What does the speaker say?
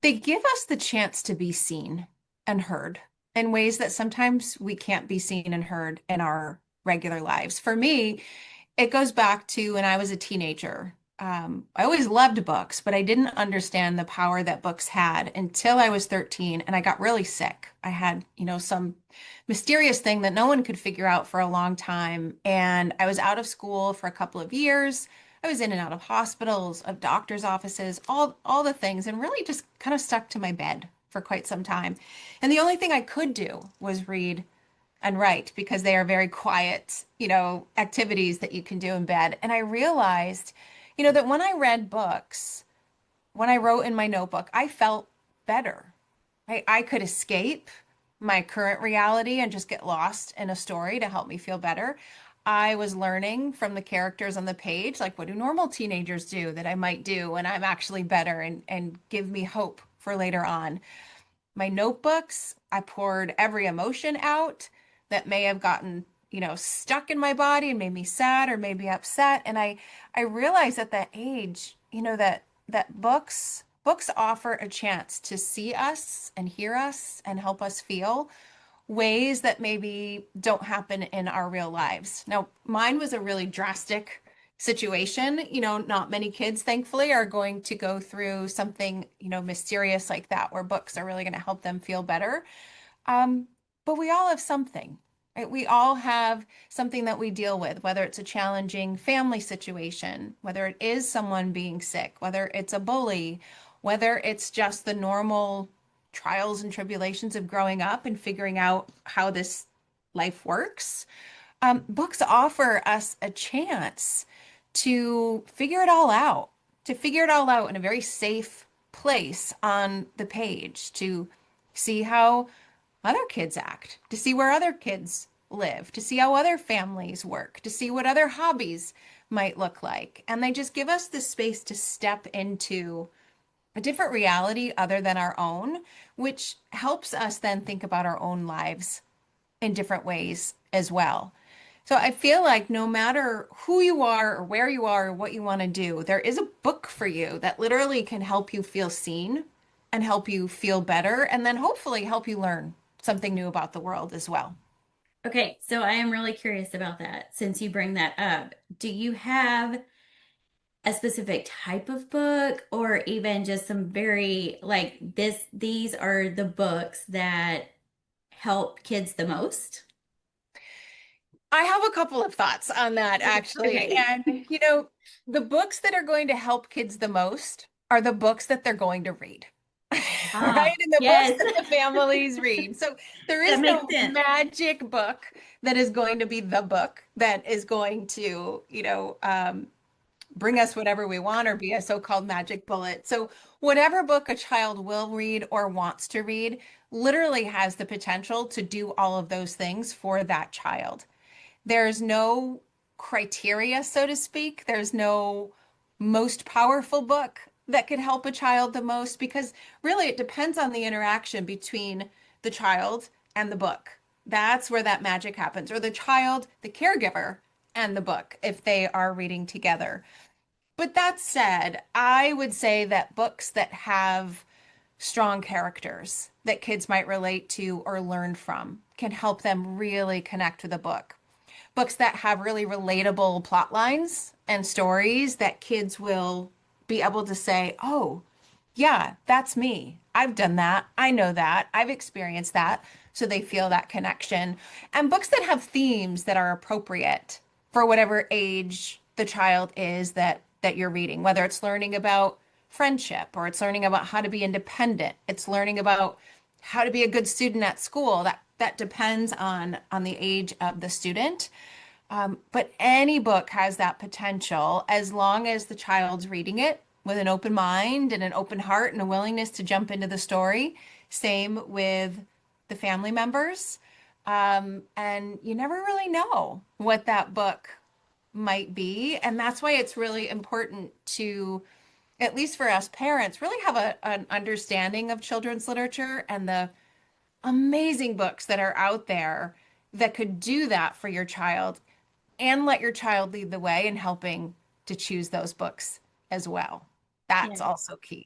They give us the chance to be seen and heard in ways that sometimes we can't be seen and heard in our regular lives. For me, it goes back to when I was a teenager. I always loved books, but I didn't understand the power that books had until I was 13 and I got really sick. I had, some mysterious thing that no one could figure out for a long time. And I was out of school for a couple of years. I was in and out of hospitals, of doctors' offices, all the things, and really just kind of stuck to my bed for quite some time. And the only thing I could do was read and write because they are very quiet, activities that you can do in bed. And I realized, that when I read books, when I wrote in my notebook, I felt better. I could escape my current reality and just get lost in a story to help me feel better. I was learning from the characters on the page, like what do normal teenagers do that I might do when I'm actually better and give me hope for later on. My notebooks, I poured every emotion out that may have gotten, stuck in my body and made me sad or made me upset. And I realized at that age, that books offer a chance to see us and hear us and help us feel ways that maybe don't happen in our real lives. Now, mine was a really drastic situation. Not many kids, thankfully, are going to go through something, mysterious like that, where books are really going to help them feel better. Um, but we all have something, right? We all have something that we deal with, whether it's a challenging family situation, whether it is someone being sick, whether it's a bully, whether it's just the normal trials and tribulations of growing up and figuring out how this life works. Books offer us a chance to figure it all out in a very safe place on the page, to see how other kids act, to see where other kids live, to see how other families work, to see what other hobbies might look like. And they just give us the space to step into a different reality other than our own, which helps us then think about our own lives in different ways as well. So I feel like no matter who you are or where you are or what you want to do, there is a book for you that literally can help you feel seen and help you feel better, and then hopefully help you learn something new about the world as well. Okay, so I am really curious about that since you bring that up. Do you have a specific type of book or even just some very like these are the books that help kids the most? I have a couple of thoughts on that actually. Okay. And, the books that are going to help kids the most are the books that they're going to read. Right? Ah, And the books yes. that the families read. So there That is makes no sense. magic book that is going to be the book that is going to, bring us whatever we want or be a so-called magic bullet. So whatever book a child will read or wants to read literally has the potential to do all of those things for that child. There's no criteria, so to speak. There's no most powerful book that could help a child the most because really it depends on the interaction between the child and the book. That's where that magic happens, or the child, the caregiver, and the book if they are reading together. But that said, I would say that books that have strong characters that kids might relate to or learn from can help them really connect with a book. Books that have really relatable plot lines and stories that kids will be able to say, oh, yeah, that's me. I've done that. I know that. I've experienced that. So they feel that connection. And books that have themes that are appropriate for whatever age the child is that you're reading, whether it's learning about friendship or it's learning about how to be independent, it's learning about how to be a good student at school. That depends on the age of the student. But any book has that potential as long as the child's reading it with an open mind and an open heart and a willingness to jump into the story. Same with the family members. And you never really know what that book might be. And that's why it's really important to, at least for us parents, really have an understanding of children's literature and the amazing books that are out there that could do that for your child and let your child lead the way in helping to choose those books as well. That's Yeah. also key.